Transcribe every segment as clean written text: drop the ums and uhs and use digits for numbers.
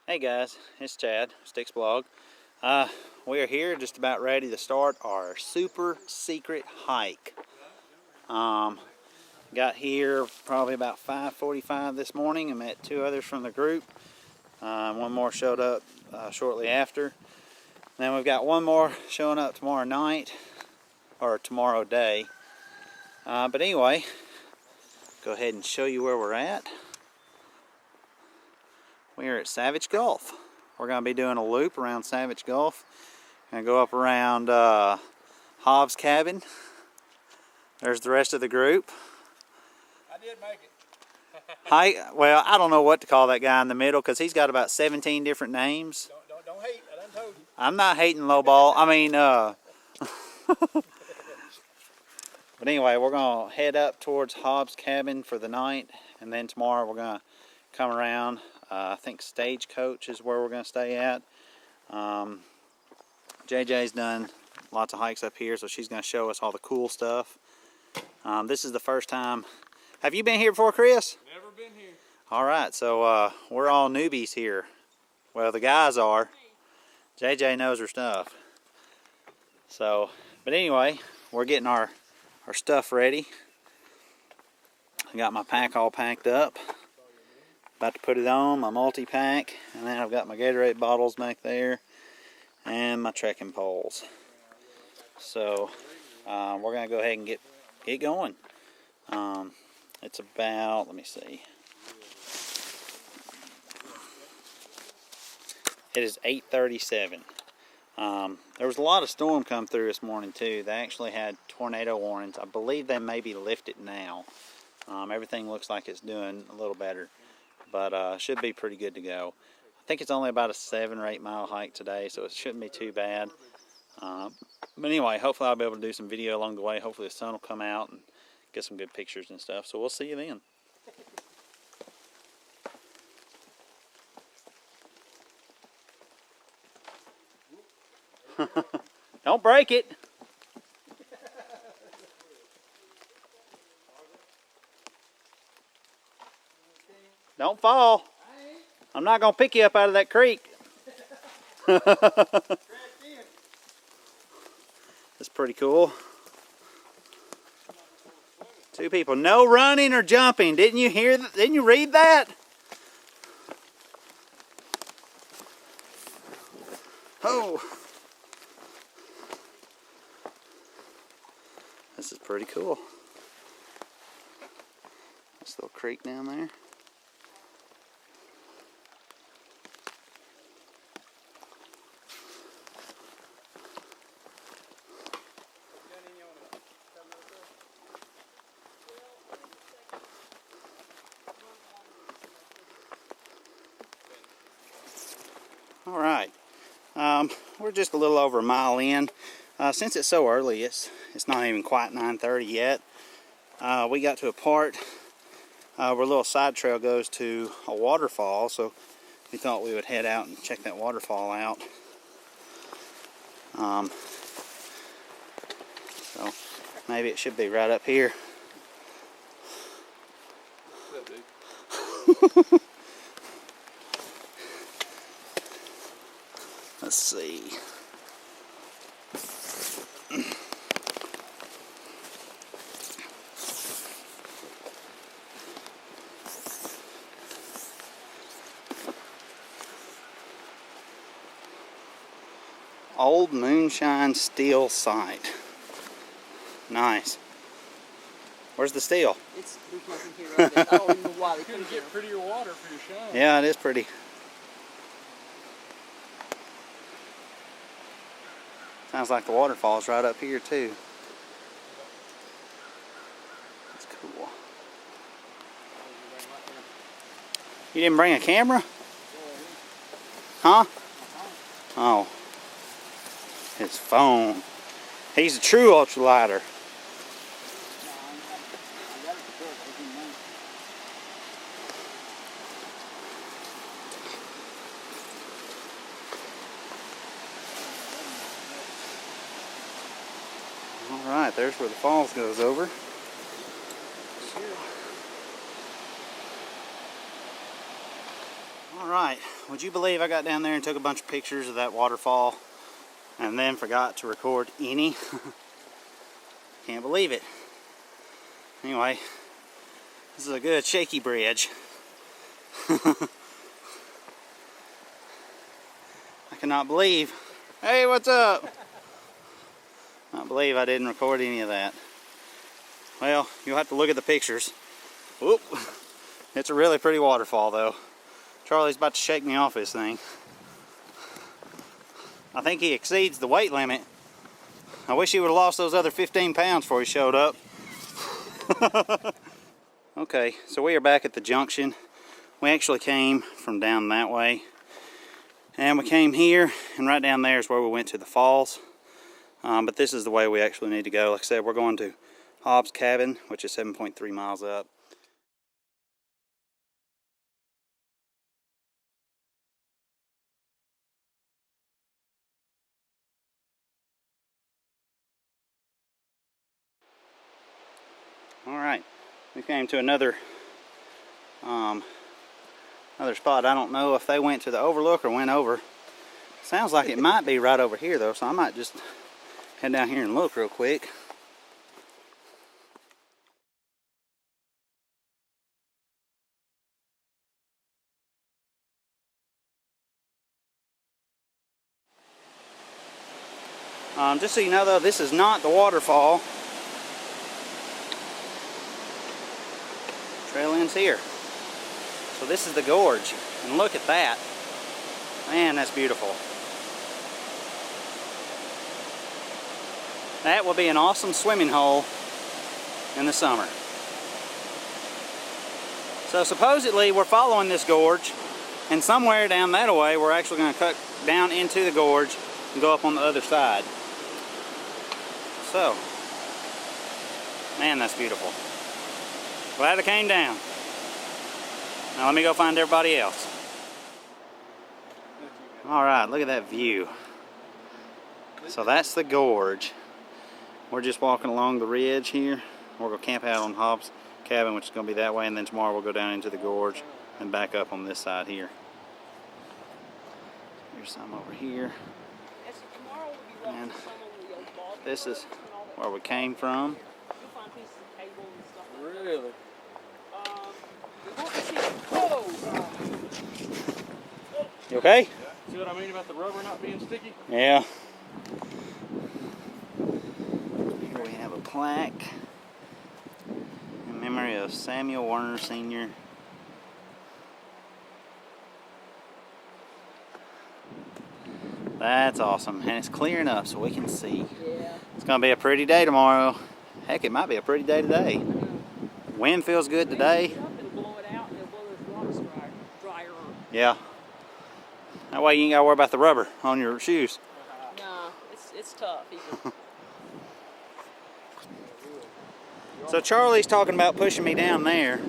Hey guys, it's Chad, Sticks Blog. We are here just about ready to start our super secret hike. Got here probably about 5:45 this morning and met two others from the group. One more showed up shortly after. Then we've got one more showing up tomorrow night, or tomorrow day. But anyway, go ahead and show you where we're at. We are at Savage Gulf. We're going to be doing a loop around Savage Gulf. Going to go up around Hobbs cabin. There's the rest of the group. I did make it. Well, I don't know what to call that guy in the middle because he's got about 17 different names. Don't hate. I done told you. I'm not hating lowball. I mean, but anyway, we're going to head up towards Hobbs cabin for the night, and then tomorrow we're going to come around. I think Stagecoach is where we're going to stay at. JJ's done lots of hikes up here, so she's going to show us all the cool stuff. This is the first time. Have you been here before, Chris? Never been here. All right, so we're all newbies here. Well, the guys are. JJ knows her stuff. So, but anyway, we're getting our stuff ready. I got my pack all packed up. About to put it on, my multi-pack, and then I've got my Gatorade bottles back there and my trekking poles. So we're going to go ahead and get going. It's about, let me see. It is 8:37. There was a lot of storm come through this morning too. They actually had tornado warnings. I believe they may be lifted now. Everything looks like it's doing a little better. But should be pretty good to go. I think it's only about a 7 or 8 mile hike today, so it shouldn't be too bad. But anyway, hopefully I'll be able to do some video along the way. Hopefully the sun will come out and get some good pictures and stuff. So we'll see you then. Don't break it. Don't fall. I'm not going to pick you up out of that creek. That's pretty cool. 2 people. No running or jumping. Didn't you hear that? Didn't you read that? Oh. This is pretty cool. This little creek down there. All right, we're just a little over a mile in. Since it's so early, it's not even quite 9:30 yet. We got to a part where a little side trail goes to a waterfall, so we thought we would head out and check that waterfall out. So maybe it should be right up here. Let's see. Old moonshine steel site. Nice. Where's the steel? It's here right there. I don't even know why they couldn't get prettier water for your shine. Yeah, it is pretty. Sounds like the waterfall's right up here too. That's cool. You didn't bring a camera? Huh? Oh. His phone. He's a true ultralighter. Alright, there's where the falls goes over. Alright, would you believe I got down there and took a bunch of pictures of that waterfall and then forgot to record any? Can't believe it. Anyway, this is a good shaky bridge. I cannot believe. Hey, what's up? Not believe I didn't record any of that. Well, you'll have to look at the pictures. Whoop. It's a really pretty waterfall though. Charlie's about to shake me off this thing. I think he exceeds the weight limit. I wish he would have lost those other 15 pounds before he showed up. Okay, so we are back at the junction. We actually came from down that way. And we came here, and right down there is where we went to the falls. But this is the way we actually need to go. Like I said, we're going to Hobbs cabin, which is 7.3 miles up. Alright, we came to another spot. I don't know if they went to the overlook or went over. Sounds like it might be right over here though, so I might just head down here and look real quick. Just so you know though, this is not the waterfall. Trail ends here. So this is the gorge, and look at that. Man, that's beautiful. That will be an awesome swimming hole in the summer. So supposedly we're following this gorge, and somewhere down that way we're actually going to cut down into the gorge and go up on the other side. So, man, that's beautiful. Glad I came down. Now let me go find everybody else. Alright, look at that view. So that's the gorge. We're just walking along the ridge here. We're going to camp out on Hobbs cabin, which is going to be that way, and then tomorrow we'll go down into the gorge and back up on this side here. Here's some over here. And this is where we came from. Really? You okay? See what I mean about the rubber not being sticky? Yeah. Here we have a plaque in memory of Samuel Warner Sr. That's awesome, and it's clearing up so we can see. Yeah. It's gonna be a pretty day tomorrow. Heck, it might be a pretty day today. Wind feels good today. Yeah. That way you ain't gotta worry about the rubber on your shoes. No, it's tough. So Charlie's talking about pushing me down there,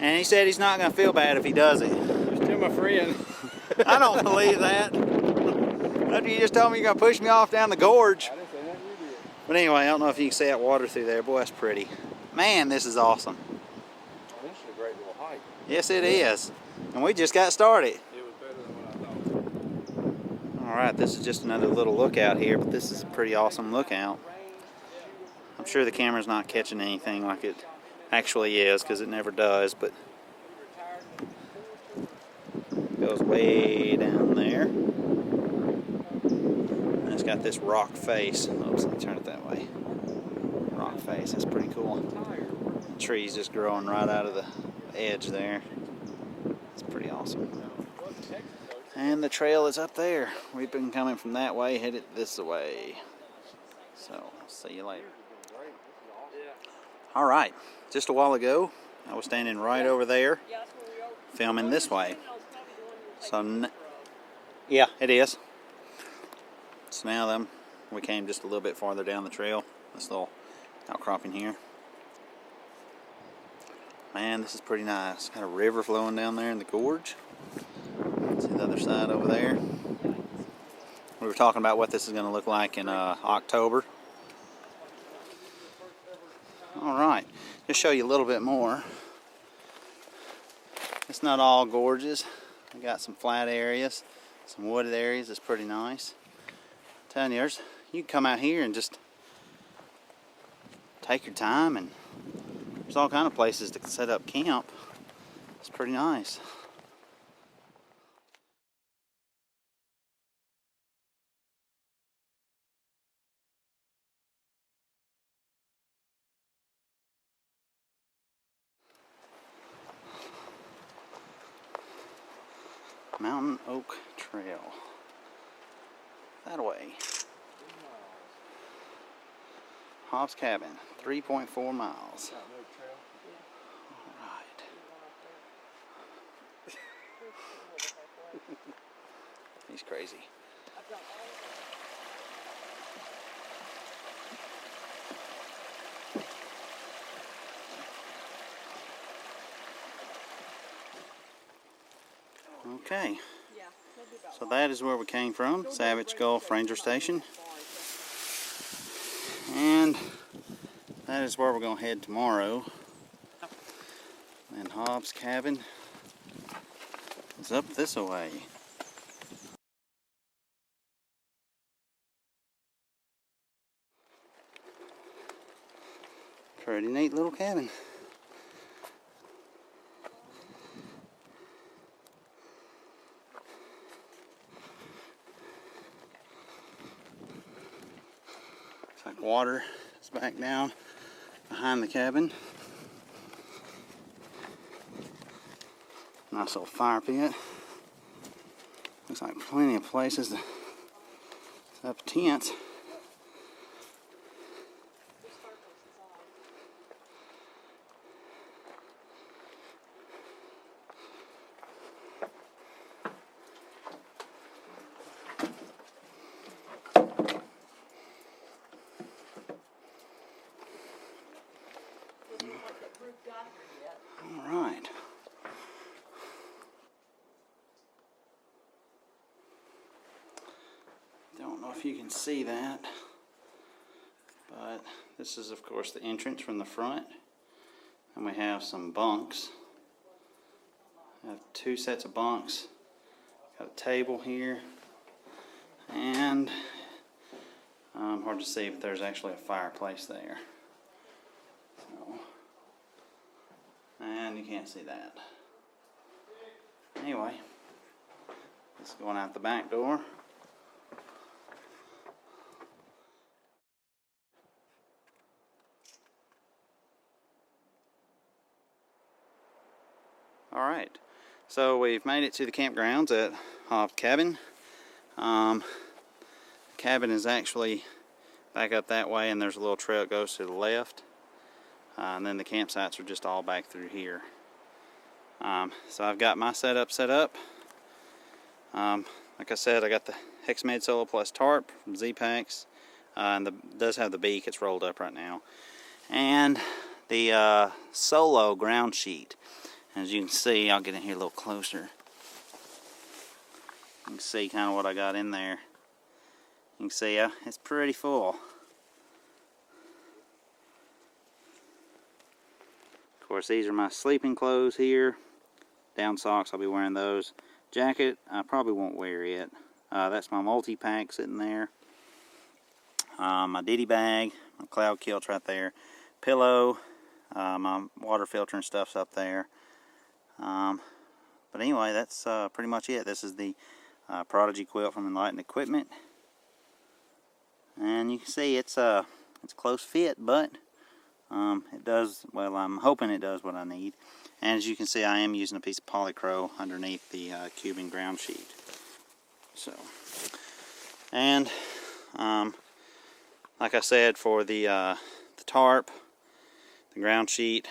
and he said he's not gonna feel bad if he does it. Just tell my friend. I don't believe that. After you just told me you're gonna push me off down the gorge. I didn't say nothing you did. But anyway, I don't know if you can see that water through there. Boy, that's pretty. Man, this is awesome. Oh, this is a great little hike. Yes, it is. And we just got started. It was better than what I thought. Alright, this is just another little lookout here, but this is a pretty awesome lookout. I'm sure the camera's not catching anything like it actually is, because it never does, but it goes way down there. And it's got this rock face. Oops, let me turn it that way. Rock face, that's pretty cool. The trees just growing right out of the edge there. It's pretty awesome. And the trail is up there. We've been coming from that way, headed this way. So, see you later. Alright, just a while ago, I was standing right over there, filming this way. So, yeah, it is. So now then, we came just a little bit farther down the trail. This little outcropping here. Man, this is pretty nice. Got a river flowing down there in the gorge. See the other side over there. We were talking about what this is going to look like in October. Alright, just show you a little bit more. It's not all gorges. We got some flat areas, some wooded areas. It's pretty nice. I'm telling you, you can come out here and just take your time, and there's all kind of places to set up camp. It's pretty nice. Mountain Oak Trail. That way. Hobbs Cabin, 3.4 miles. Alright. He's crazy. Okay. So that is where we came from, Savage Gulf Ranger Station. And that is where we're going to head tomorrow. And Hobbs Cabin is up this way. Pretty neat little cabin. It's like water is back down behind the cabin. Nice little fire pit. Looks like plenty of places to set up tents. All right. Don't know if you can see that, but this is of course the entrance from the front, and we have some bunks. We have 2 sets of bunks. Got a table here, and hard to see, but there's actually a fireplace there. So, and you can't see that. Anyway, it's going out the back door. Alright, so we've made it to the campgrounds at Hobbs Cabin. The cabin is actually back up that way, and there's a little trail that goes to the left. And then the campsites are just all back through here. So I've got my setup set up. Like I said, I got the Hexmed Solo Plus tarp from Z-Packs. And it does have the beak, it's rolled up right now. And the Solo ground sheet. As you can see, I'll get in here a little closer. You can see kind of what I got in there. You can see it's pretty full. Of course, these are my sleeping clothes here. Down socks, I'll be wearing those. Jacket, I probably won't wear it. That's my multi-pack sitting there. My ditty bag, my cloud kilt right there. Pillow, my water filter and stuff's up there. But anyway, that's pretty much it. This is the Prodigy quilt from Enlightened Equipment. And you can see it's close fit, but it does, well, I'm hoping it does what I need. And as you can see, I am using a piece of polycro underneath the Cuban ground sheet. So, and like I said, for the tarp, the ground sheet,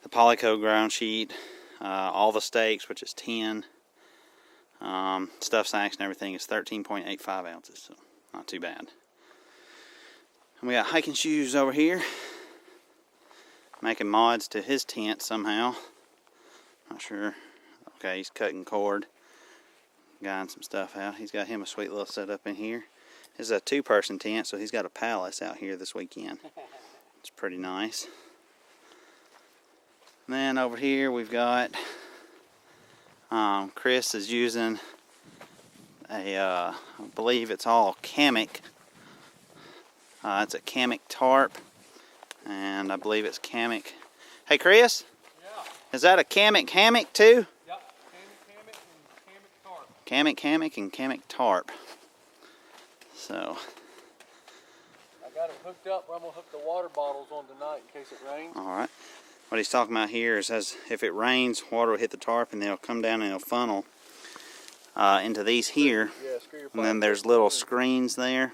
the polyco ground sheet, all the stakes, which is 10, stuff sacks and everything is 13.85 ounces, so not too bad. And we got hiking shoes over here, making mods to his tent somehow. Not sure. Okay, he's cutting cord, guying some stuff out. He's got him a sweet little setup in here. This is a 2-person tent, so he's got a palace out here this weekend. It's pretty nice. And then over here we've got Chris is using a, I believe it's all Hammock. It's a Hammock tarp, and I believe it's Hammock. Hey Chris, Yeah. is that a hammock too? Yep. Hammock and hammock tarp. Hammock and hammock tarp. So. I got it hooked up. I'm gonna hook the water bottles on tonight in case it rains. All right. What he's talking about here is as if it rains, water will hit the tarp and they'll come down and it'll funnel into these here. Yeah, screw your And then there's little screens there.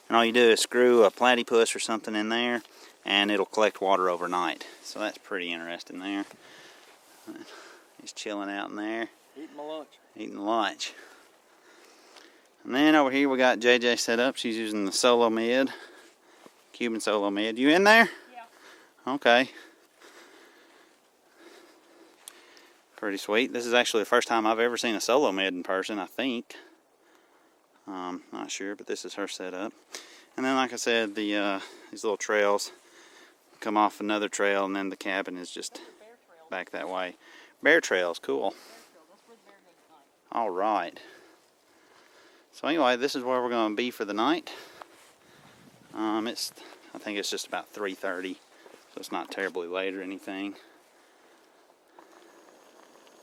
And all you do is screw a platypus or something in there and it'll collect water overnight. So that's pretty interesting there. He's chilling out in there. Eating my lunch. Eating lunch. And then over here we got JJ set up. She's using the solo mid. Cuban solo mid. You in there? Yeah. Okay. Pretty sweet. This is actually the first time I've ever seen a solo mid in person, I think. Not sure, but this is her setup. And then, like I said, these little trails come off another trail, and then the cabin is just back that way. Bear trails, cool. All right. So anyway, this is where we're going to be for the night. I think it's just about 3:30, so it's not terribly late or anything.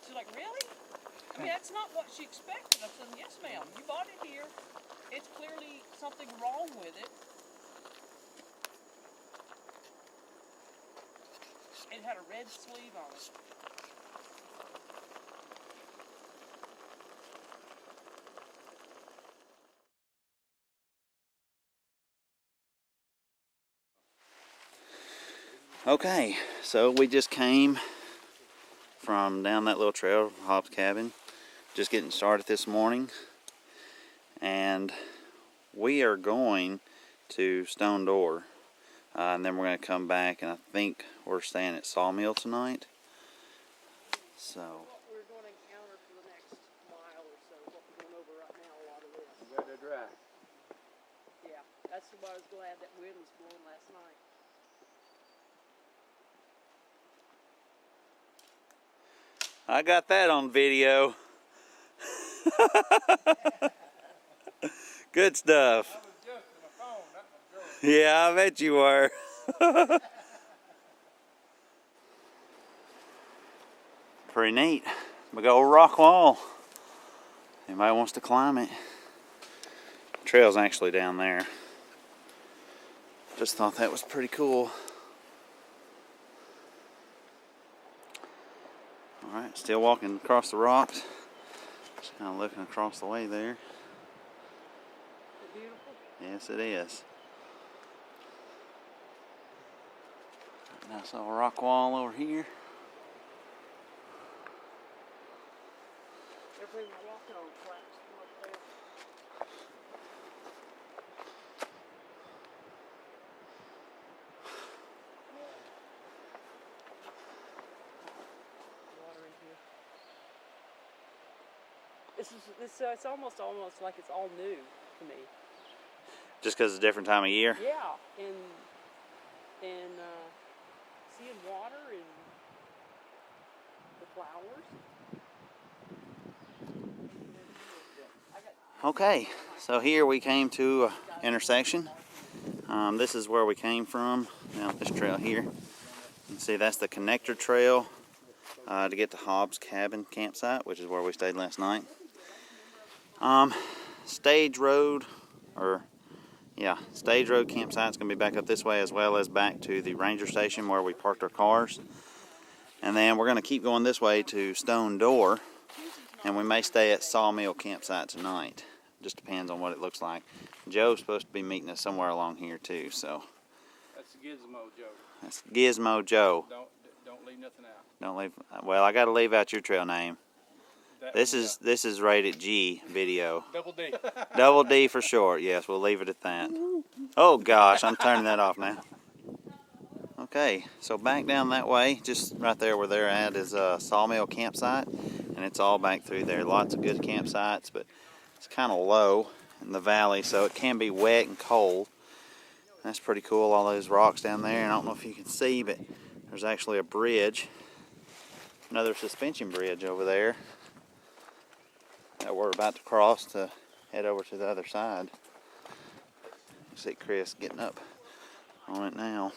She's like, really? I mean, that's not what she expected. I said, yes, ma'am. You bought it here. It's clearly something wrong with it. It had a red sleeve on it. Okay, so we just came from down that little trail, Hobbs cabin, just getting started this morning, and we are going to Stone Door, and then we're going to come back, and I think we're staying at Sawmill tonight. So What we're going to encounter for the next mile or so, what we're going over right now, a lot of this. Where they're dry. Yeah, that's why I was glad that wind was blowing last night. I got that on video. Good stuff. That was just in a phone. That was good. Yeah, I bet you were. Pretty neat. Big old rock wall. Anybody wants to climb it? Trail's actually down there. Just thought that was pretty cool. Alright, still walking across the rocks. Just kind of looking across the way there. Is it beautiful? Yes, it is. Nice little rock wall over here. Everything we're walking on flaps right there. Water in here. It's almost like it's all new to me. Just because it's a different time of year? Yeah, and seeing water and the flowers. Okay, so here we came to an intersection. This is where we came from, down this trail here. You can see that's the connector trail to get to Hobbs cabin campsite, which is where we stayed last night. Stage road campsite's going to be back up this way, as well as back to the ranger station where we parked our cars. And then we're going to keep going this way to Stone Door, and we may stay at Sawmill campsite tonight. Just depends on what it looks like. Joe's supposed to be meeting us somewhere along here too, so. That's Gizmo Joe. That's Gizmo Joe. Don't leave nothing out. Don't leave. Well, I got to leave out your trail name. That This is rated G video. Double D. Double D for short. Yes, we'll leave it at that. Oh gosh, I'm turning that off now. Okay, so back down that way, just right there where they're at is a Sawmill campsite, and it's all back through there. Lots of good campsites, but it's kind of low in the valley, so it can be wet and cold. That's pretty cool, all those rocks down there, and I don't know if you can see, but there's actually a bridge, another suspension bridge over there. that we're about to cross to head over to the other side. See Chris getting up on it now.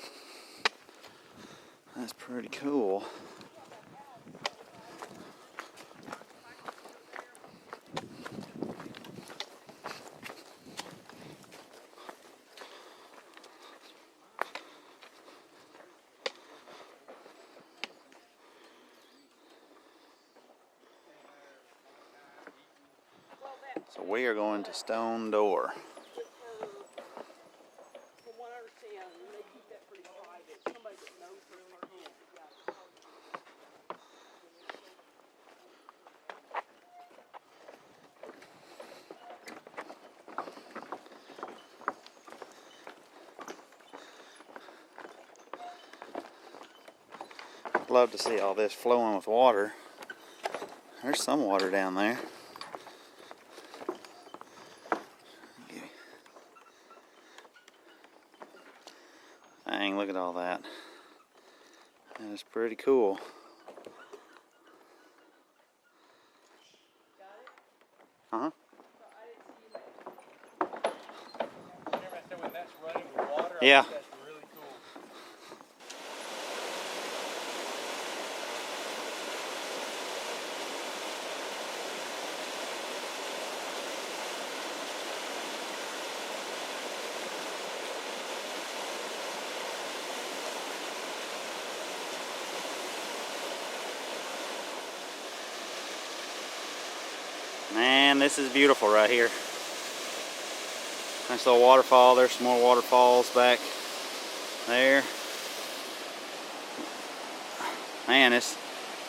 That's pretty cool. So we are going to Stone Door. From what I understand, they keep that pretty private. Somebody that knows her in her hand. I'd love to see all this flowing with water. There's some water down there. Dang, look at all that. That is pretty cool. Uh-huh. When that's running with water, Yeah. I think that's really cool. Man, this is beautiful right here. Nice little waterfall. There's some more waterfalls back there. Man, it's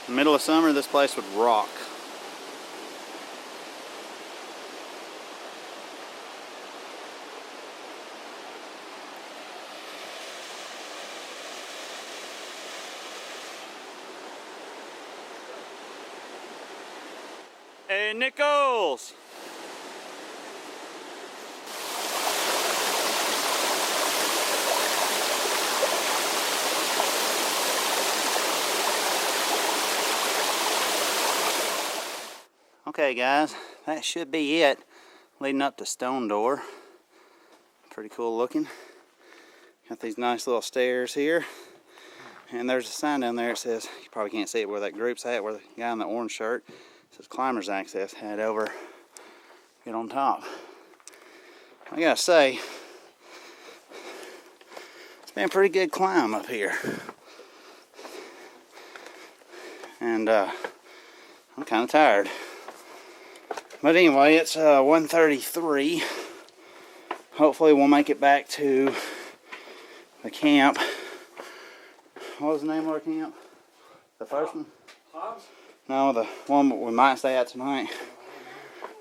the middle of summer. This place would rock. Hey, Nichols! Okay guys, that should be it leading up to Stone Door. Pretty cool looking. Got these nice little stairs here. And there's a sign down there that says, you probably can't see it where that group's at, where the guy in the orange shirt says Climbers Access. Head over, get on top. I gotta say, it's been a pretty good climb up here. And I'm kind of tired. But anyway, it's 1:33. Hopefully we'll make it back to the camp. What was the name of our camp? The first one? Hobbs? No, the one we might stay at tonight.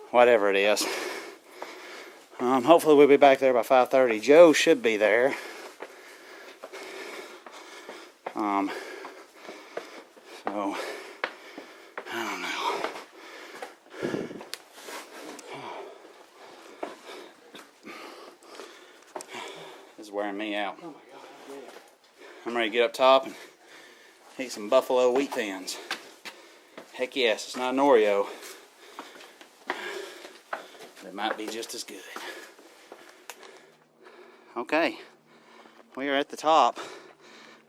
Whatever it is. Hopefully we'll be back there by 5:30. Joe should be there. So I don't know. This is wearing me out. I'm ready to get up top and eat some buffalo wheat thins. Heck yes, it's not an Oreo. But it might be just as good. Okay, we are at the top.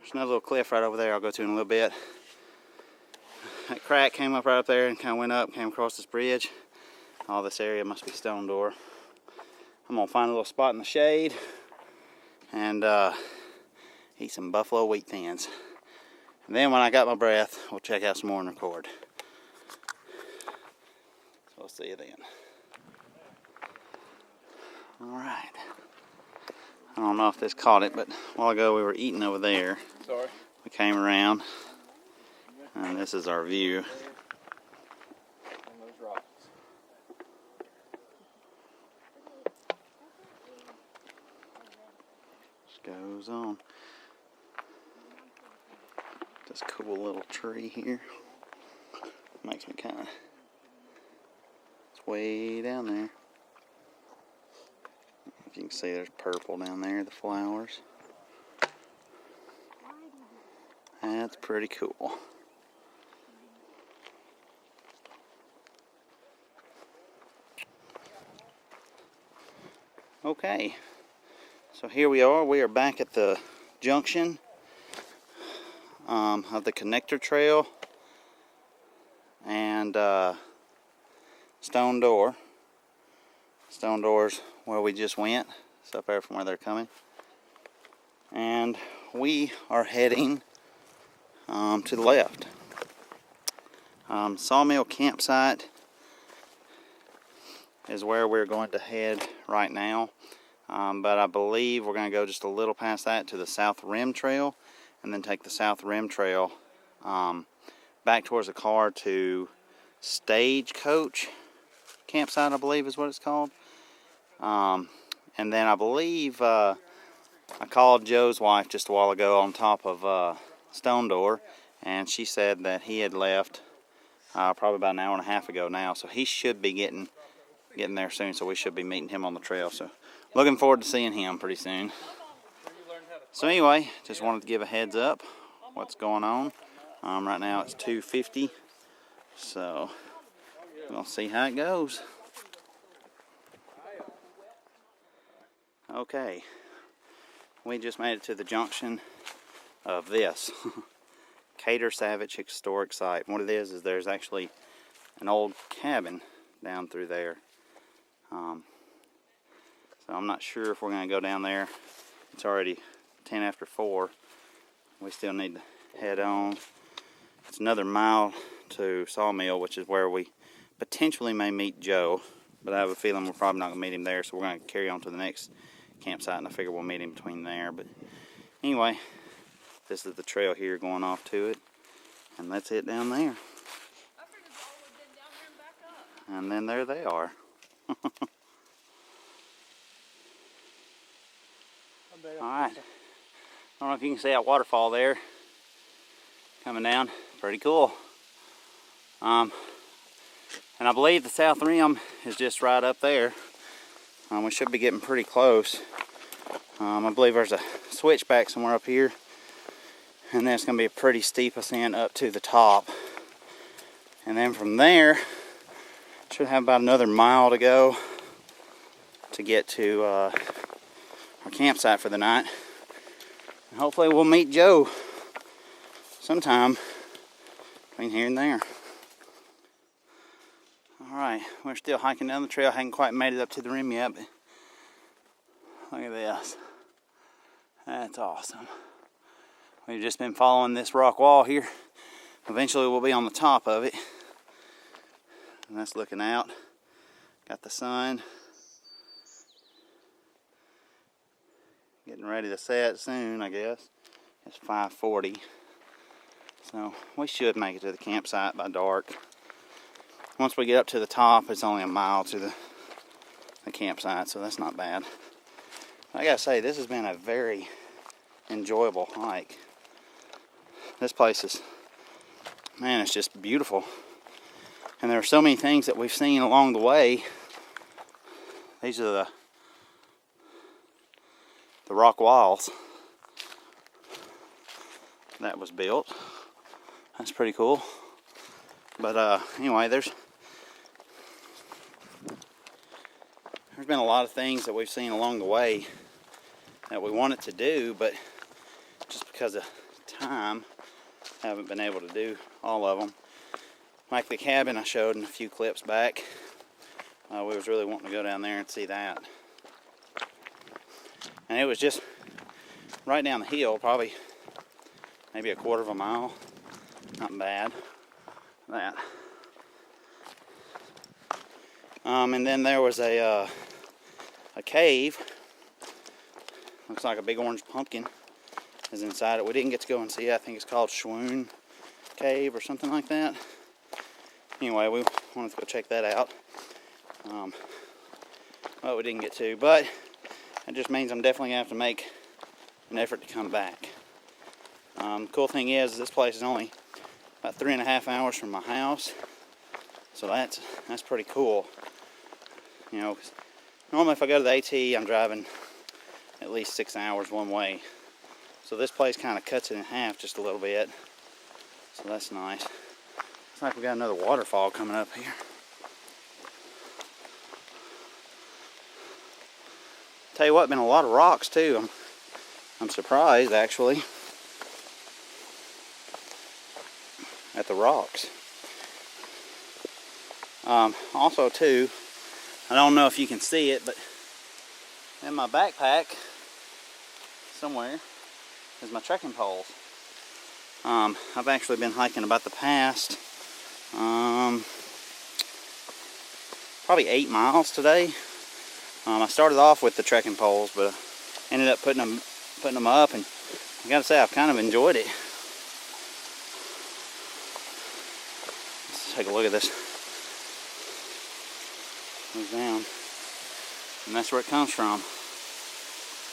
There's another little cliff right over there I'll go to in a little bit. That crack came up right up there and kind of went up, came across this bridge. All this area must be Stone Door. I'm gonna find a little spot in the shade and eat some buffalo wheat thins. And then when I got my breath, we'll check out some more and record. So I'll see you then. Alright. I don't know if this caught it, but a while ago we were eating over there. Sorry. We came around, and this is our view. And those rocks. Just goes on. This cool little tree here. Makes me kind of... It's way down there. If you can see, there's purple down there, the flowers. That's pretty cool. Okay, so here we are. We are back at the junction of the connector trail and Stone Door. Stone Door's where we just went. It's up there from where they're coming. And we are heading to the left. Sawmill Campsite is where we're going to head right now. But I believe we're going to go just a little past that to the South Rim Trail and then take the South Rim Trail back towards the car to Stagecoach Campsite, I believe is what it's called. And then I believe I called Joe's wife just a while ago on top of Stone Door, and she said that he had left probably about an hour and a half ago now, so he should be getting there soon, so we should be meeting him on the trail. So looking forward to seeing him pretty soon. So anyway, just wanted to give a heads up what's going on. Right now it's 2:50, so we'll see how it goes. Okay, we just made it to the junction of this Cater Savage Historic Site. What it is there's actually an old cabin down through there. So I'm not sure if we're going to go down there. It's already 10 after 4. We still need to head on. It's another mile to Sawmill, which is where we potentially may meet Joe. But I have a feeling we're probably not going to meet him there, so we're going to carry on to the next campsite, and I figure we'll meet him between there. But anyway, this is the trail here going off to it, and that's it down there. And then there they are. Alright, I don't know if you can see that waterfall there coming down. Pretty cool. And I believe the South Rim is just right up there. We should be getting pretty close. I believe there's a switchback somewhere up here, and then it's going to be a pretty steep ascent up to the top. And then from there, should have about another mile to go to get to our campsite for the night. And hopefully we'll meet Joe sometime between here and there. Alright, we're still hiking down the trail. Haven't quite made it up to the rim yet, but look at this. That's awesome. We've just been following this rock wall here. Eventually we'll be on the top of it. And that's looking out. Got the sun. Getting ready to set soon, I guess. It's 5:40. So we should make it to the campsite by dark. Once we get up to the top, it's only a mile to the campsite, so that's not bad. I gotta say, this has been a very enjoyable hike. This place is, man, it's just beautiful. And there are so many things that we've seen along the way. These are the rock walls that was built. That's pretty cool. But anyway, there's been a lot of things that we've seen along the way that we wanted to do, but just because of time, haven't been able to do all of them. Like the cabin I showed in a few clips back. We was really wanting to go down there and see that. And it was just right down the hill, probably maybe a quarter of a mile. Not bad. That. And then there was a cave. Looks like a big orange pumpkin is inside it. We didn't get to go and see it. I think it's called Swoon Cave or something like that. Anyway, we wanted to go check that out. Well, we didn't get to, but it just means I'm definitely going to have to make an effort to come back. The cool thing is this place is only about 3.5 hours from my house, so that's pretty cool. You know, 'cause normally if I go to the AT, I'm driving at least 6 hours one way. So this place kind of cuts it in half just a little bit, so that's nice. Looks like we got another waterfall coming up here. Tell you what, been a lot of rocks too. I'm surprised actually at the rocks. Also too, I don't know if you can see it, but in my backpack somewhere is my trekking poles. I've actually been hiking about the past probably 8 miles today. I started off with the trekking poles, but ended up putting them up, and I gotta say I've kind of enjoyed it. Let's take a look at this. Goes down, and that's where it comes from.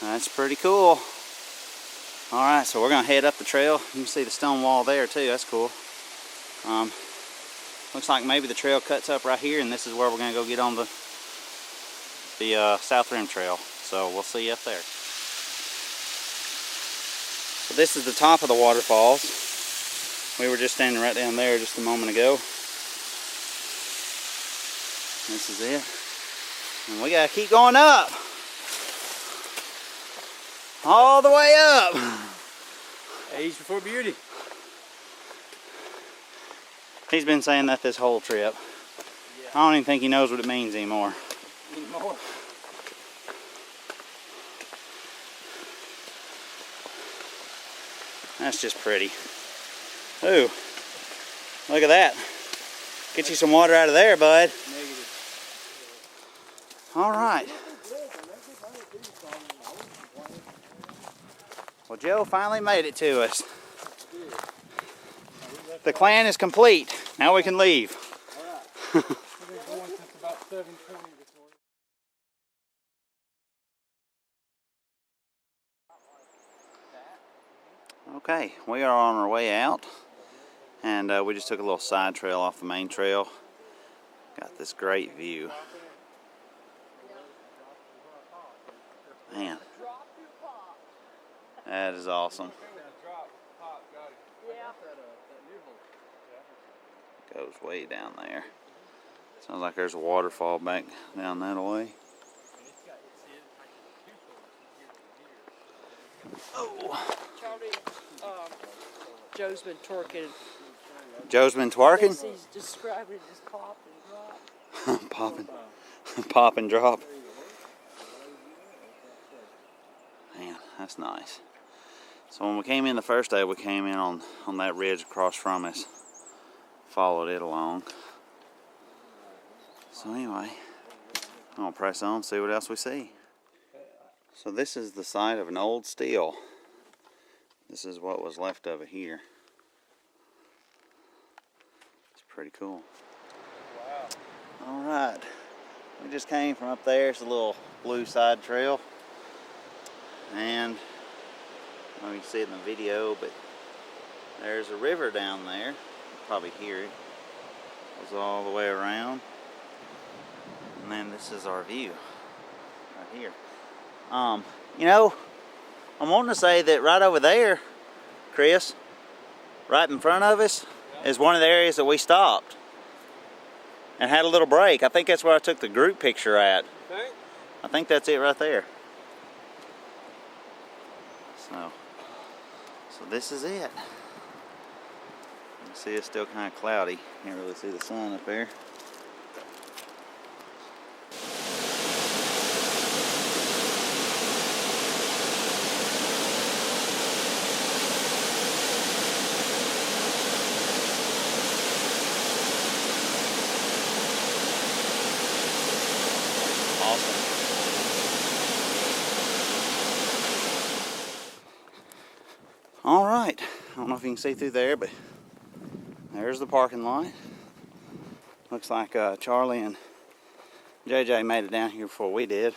That's pretty cool. All right, so we're gonna head up the trail. You can see the stone wall there too. That's cool. Looks like maybe the trail cuts up right here, and this is where we're gonna go get on the South Rim Trail. So we'll see you up there. So this is the top of the waterfalls. We were just standing right down there just a moment ago. This is it. And we gotta keep going up. All the way up. Age before beauty. He's been saying that this whole trip. Yeah. I don't even think he knows what it means anymore. That's just pretty. Ooh, look at that. Get you some water out of there, bud. Negative. All right. Well, Joe finally made it to us. The clan is complete. Now we can leave. All right. We've been going since about 7:20 this morning. Okay, we are on our way out, and we just took a little side trail off the main trail. Got this great view. Man, that is awesome. Goes way down there. Sounds like there's a waterfall back down that way. Oh. Charlie, Joe's been twerking. Joe's been twerking? He's describing it as pop and drop. Popping. Pop and drop. Man, that's nice. So when we came in the first day, we came in on that ridge across from us. Followed it along. So anyway, I'm gonna press on, see what else we see. So this is the site of an old still. This is what was left of it here. It's pretty cool. Wow. All right, we just came from up there. It's a little blue side trail, and I don't know if you can see it in the video, but there's a river down there. You can probably hear it. Goes all the way around, and then this is our view right here. You know, I'm wanting to say that right over there, Chris, right in front of us, is one of the areas that we stopped and had a little break. I think that's where I took the group picture at. Okay. I think that's it right there. So this is it. You can see it's still kind of cloudy. Can't really see the sun up there. All right, I don't know if you can see through there, but there's the parking lot. Looks like Charlie and JJ made it down here before we did.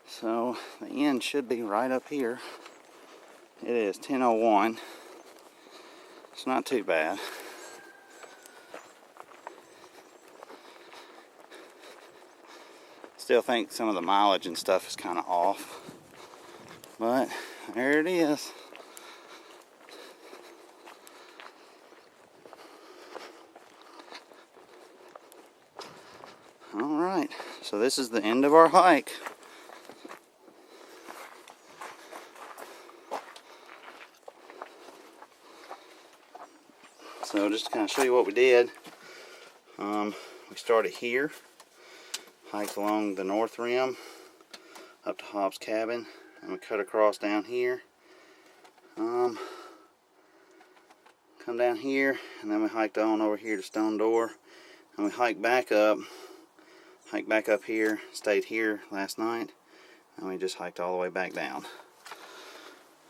So the end should be right up here. It is 10:01. It's not too bad. Still think some of the mileage and stuff is kind of off. But there it is. All right. Alright, so this is the end of our hike. So just to kind of show you what we did, we started here, hiked along the north rim up to Hobbs' cabin, and we cut across down here. Come down here, and then we hiked on over here to Stone Door, and we hiked back up here, stayed here last night, and we just hiked all the way back down.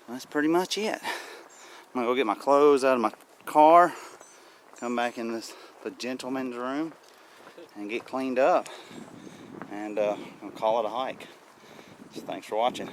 That's pretty much it. I'm gonna go get my clothes out of my car, come back in the gentleman's room, and get cleaned up, and I'll call it a hike. So thanks for watching.